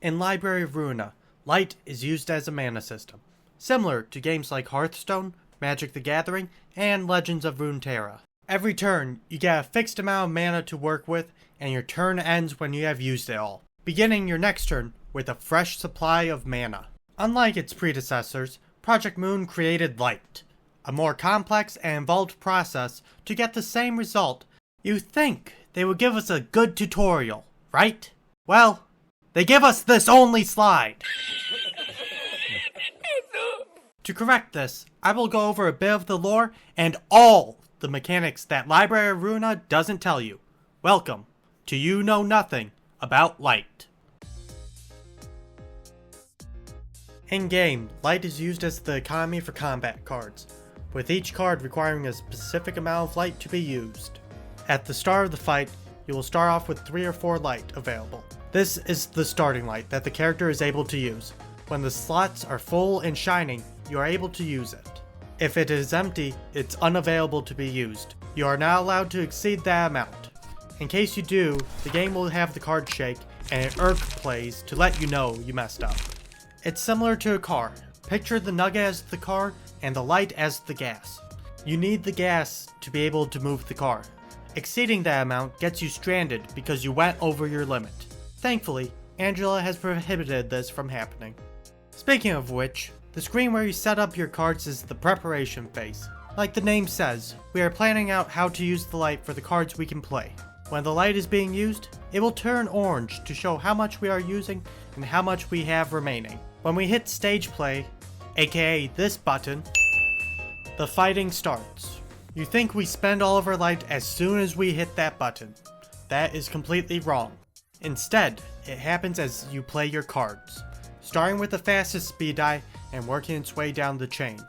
In Library of Ruina, light is used as a mana system, similar to games like Hearthstone, Magic the Gathering, and Legends of Runeterra. Every turn, you get a fixed amount of mana to work with, and your turn ends when you have used it all, beginning your next turn with a fresh supply of mana. Unlike its predecessors, Project Moon created light, a more complex and involved process to get the same result. You think they would give us a good tutorial, right? Well, they give us this only slide. To correct this, I will go over a bit of the lore and all the mechanics that Library of Ruina doesn't tell you. Welcome to You Know Nothing About Light. In-game, light is used as the economy for combat cards, with each card requiring a specific amount of light to be used. At the start of the fight, you will start off with 3 or 4 light available. This is the starting light that the character is able to use. When the slots are full and shining, you are able to use it. If it is empty, it's unavailable to be used. You are not allowed to exceed that amount. In case you do, the game will have the card shake and an ERC plays to let you know you messed up. It's similar to a car. Picture the nugget as the car and the light as the gas. You need the gas to be able to move the car. Exceeding that amount gets you stranded because you went over your limit. Thankfully, Angela has prohibited this from happening. Speaking of which, the screen where you set up your cards is the preparation phase. Like the name says, we are planning out how to use the light for the cards we can play. When the light is being used, it will turn orange to show how much we are using and how much we have remaining. When we hit stage play, aka this button, the fighting starts. You think we spend all of our light as soon as we hit that button. That is completely wrong. Instead, it happens as you play your cards, starting with the fastest speed die and working its way down the chain.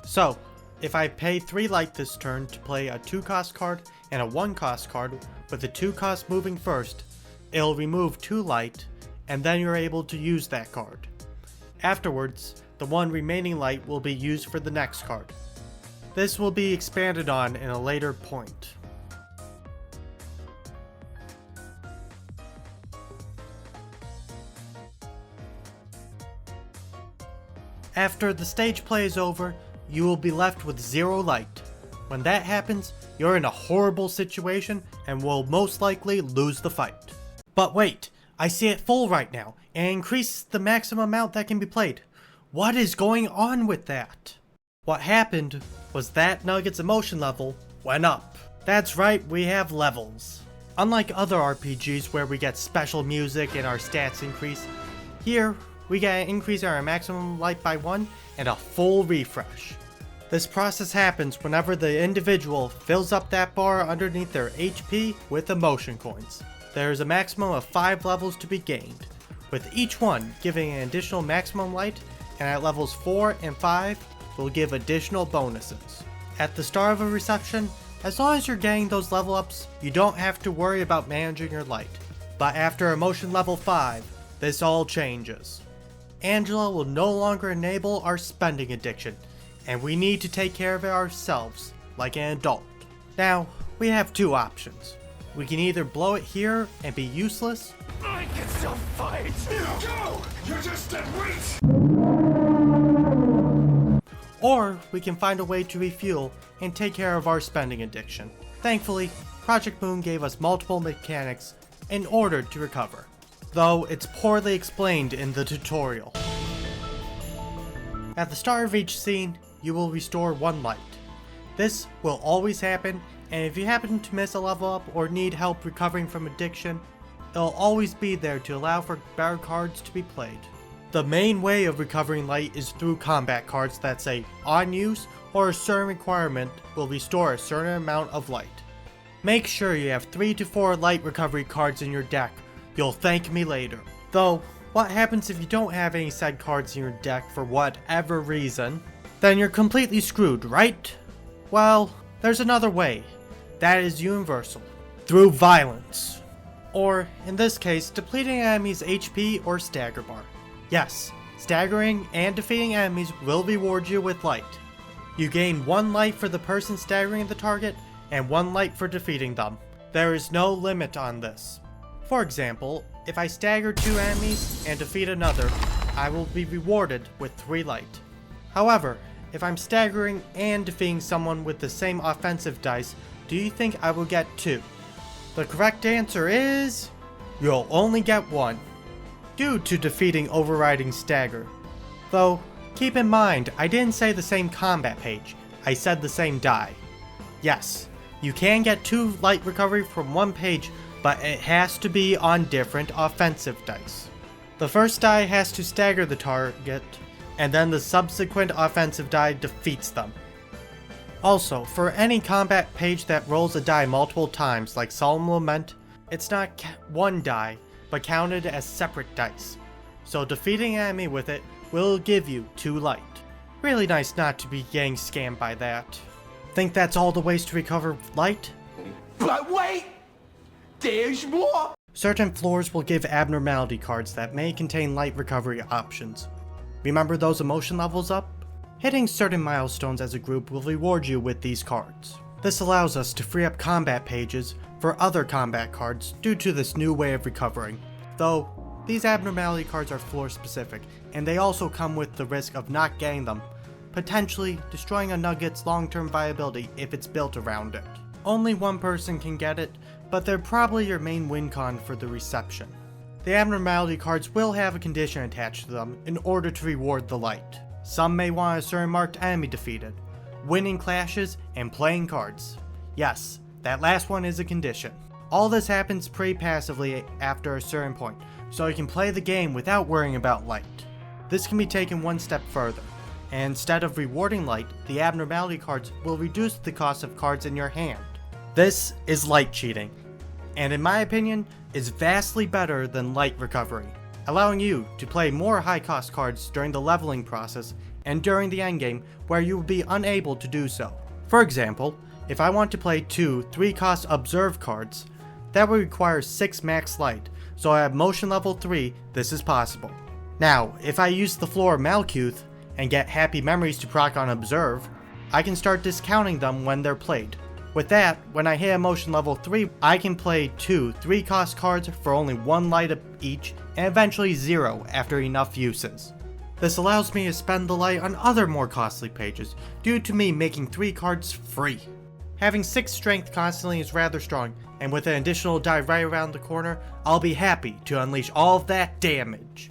So, if I pay 3 light this turn to play a 2-cost card and a 1-cost card with the 2 cost moving first, it'll remove 2 light and then you're able to use that card. Afterwards, the 1 remaining light will be used for the next card. This will be expanded on in a later point. After the stage play is over, you will be left with 0 light. When that happens, you're in a horrible situation and will most likely lose the fight. But wait, I see it full right now and increase the maximum amount that can be played. What is going on with that? What happened was that Nugget's emotion level went up. That's right, we have levels. Unlike other RPGs where we get special music and our stats increase, here we get an increase in our maximum light by 1 and a full refresh. This process happens whenever the individual fills up that bar underneath their HP with emotion coins. There is a maximum of 5 levels to be gained, with each one giving an additional maximum light, and at levels 4 and 5 will give additional bonuses. At the start of a reception, as long as you're getting those level ups, you don't have to worry about managing your light. But after emotion level 5, this all changes. Angela will no longer enable our spending addiction, and we need to take care of it ourselves, like an adult. Now, we have 2 options. We can either blow it here and be useless, I can still fight! Go! You're just dead weight! or we can find a way to refuel and take care of our spending addiction. Thankfully, Project Moon gave us multiple mechanics in order to recover, though it's poorly explained in the tutorial. At the start of each scene, you will restore 1 light. This will always happen, and if you happen to miss a level up or need help recovering from addiction, it'll always be there to allow for better cards to be played. The main way of recovering light is through combat cards that say on use or a certain requirement will restore a certain amount of light. Make sure you have 3 to 4 light recovery cards in your deck. You'll thank me later. Though, what happens if you don't have any said cards in your deck for whatever reason? Then you're completely screwed, right? Well, there's another way. That is universal. Through violence. Or, in this case, depleting enemies' HP or stagger bar. Yes, staggering and defeating enemies will reward you with light. You gain 1 light for the person staggering the target, and 1 light for defeating them. There is no limit on this. For example, if I stagger 2 enemies and defeat another, I will be rewarded with 3 light. However, if I'm staggering and defeating someone with the same offensive dice, do you think I will get 2? The correct answer is... you'll only get 1, due to defeating overriding stagger. Though, keep in mind, I didn't say the same combat page, I said the same die. Yes, you can get 2 light recovery from one page, but it has to be on different offensive dice. The first die has to stagger the target, and then the subsequent offensive die defeats them. Also, for any combat page that rolls a die multiple times, like Solemn Lament, it's not 1 die, but counted as separate dice. So defeating an enemy with it will give you 2 light. Really nice not to be getting scammed by that. Think that's all the ways to recover light? But wait! There's more! Certain floors will give abnormality cards that may contain light recovery options. Remember those emotion levels up? Hitting certain milestones as a group will reward you with these cards. This allows us to free up combat pages for other combat cards due to this new way of recovering. Though, these abnormality cards are floor specific, and they also come with the risk of not getting them, potentially destroying a nugget's long-term viability if it's built around it. Only one person can get it, but they're probably your main win con for the reception. The abnormality cards will have a condition attached to them in order to reward the light. Some may want a certain marked enemy defeated, winning clashes, and playing cards. Yes, that last one is a condition. All this happens pretty passively after a certain point, so you can play the game without worrying about light. This can be taken one step further, and instead of rewarding light, the abnormality cards will reduce the cost of cards in your hand. This is light cheating, and in my opinion, is vastly better than light recovery, allowing you to play more high cost cards during the leveling process and during the endgame where you will be unable to do so. For example, if I want to play 2 3-cost observe cards, that would require 6 max light, so at motion level 3, this is possible. Now, if I use the floor Malkuth and get happy memories to proc on observe, I can start discounting them when they're played. With that, when I hit emotion level 3, I can play 2 3-cost cards for only 1 light each, and eventually 0 after enough uses. This allows me to spend the light on other more costly pages, due to me making 3 cards free. Having 6 strength constantly is rather strong, and with an additional die right around the corner, I'll be happy to unleash all of that damage.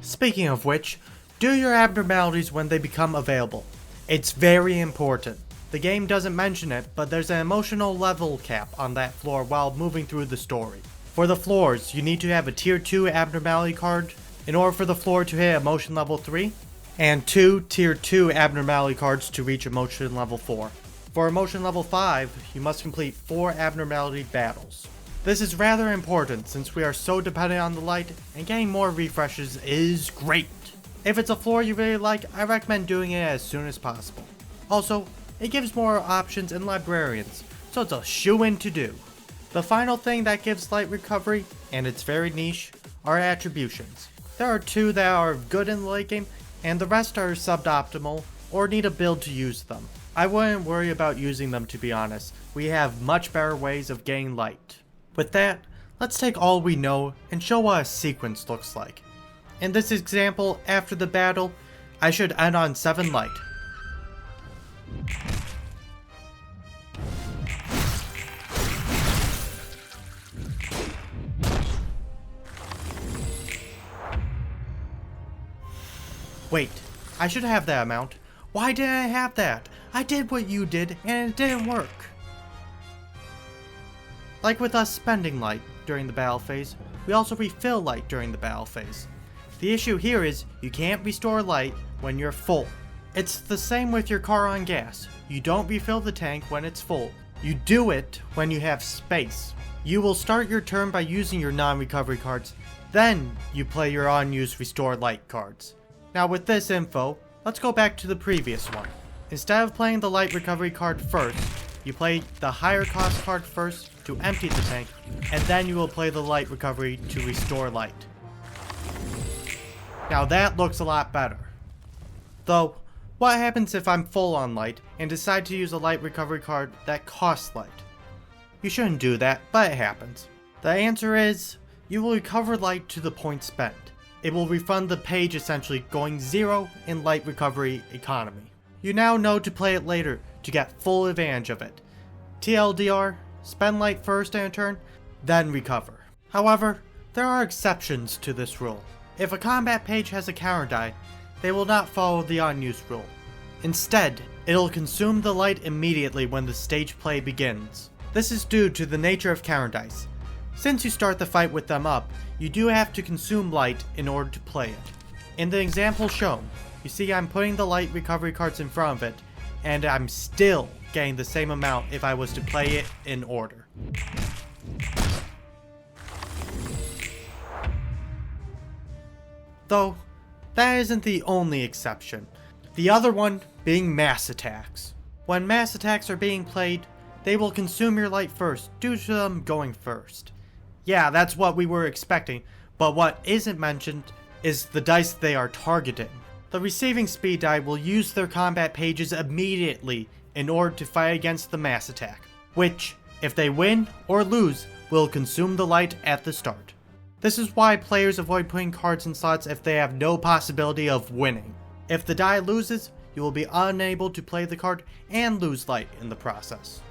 Speaking of which, do your abnormalities when they become available. It's very important. The game doesn't mention it, but there's an emotional level cap on that floor while moving through the story. For the floors, you need to have a tier 2 abnormality card in order for the floor to hit emotion level 3, and 2 tier 2 abnormality cards to reach emotion level 4. For emotion level 5, you must complete 4 abnormality battles. This is rather important since we are so dependent on the light, and getting more refreshes is great. If it's a floor you really like, I recommend doing it as soon as possible. Also, it gives more options in librarians, so it's a shoo-in to do. The final thing that gives light recovery, and it's very niche, are attributions. There are 2 that are good in the late game, and the rest are suboptimal or need a build to use them. I wouldn't worry about using them, to be honest. We have much better ways of getting light. With that, let's take all we know and show what a sequence looks like. In this example, after the battle, I should end on 7 light. Wait, I should have that amount. Why didn't I have that? I did what you did and it didn't work. Like with us spending light during the battle phase, we also refill light during the battle phase. The issue here is you can't restore light when you're full. It's the same with your car on gas. You don't refill the tank when it's full. You do it when you have space. You will start your turn by using your non-recovery cards, then you play your unused restore light cards. Now with this info, let's go back to the previous one. Instead of playing the light recovery card first, you play the higher cost card first to empty the tank, and then you will play the light recovery to restore light. Now that looks a lot better. Though, What happens if I'm full on light and decide to use a light recovery card that costs light? You shouldn't do that, but it happens. The answer is, you will recover light to the point spent. It will refund the page essentially going 0 in light recovery economy. You now know to play it later to get full advantage of it. TLDR, spend light first in a turn, then recover. However, there are exceptions to this rule. If a combat page has a counter die, they will not follow the unused rule. Instead, it'll consume the light immediately when the stage play begins. This is due to the nature of counter dice. Since you start the fight with them up, you do have to consume light in order to play it. In the example shown, you see I'm putting the light recovery cards in front of it, and I'm still getting the same amount if I was to play it in order. Though, that isn't the only exception. The other one being mass attacks. When mass attacks are being played, they will consume your light first due to them going first. Yeah, that's what we were expecting, but what isn't mentioned is the dice they are targeting. The receiving speed die will use their combat pages immediately in order to fight against the mass attack, which, if they win or lose, will consume the light at the start. This is why players avoid putting cards in slots if they have no possibility of winning. If the die loses, you will be unable to play the card and lose light in the process.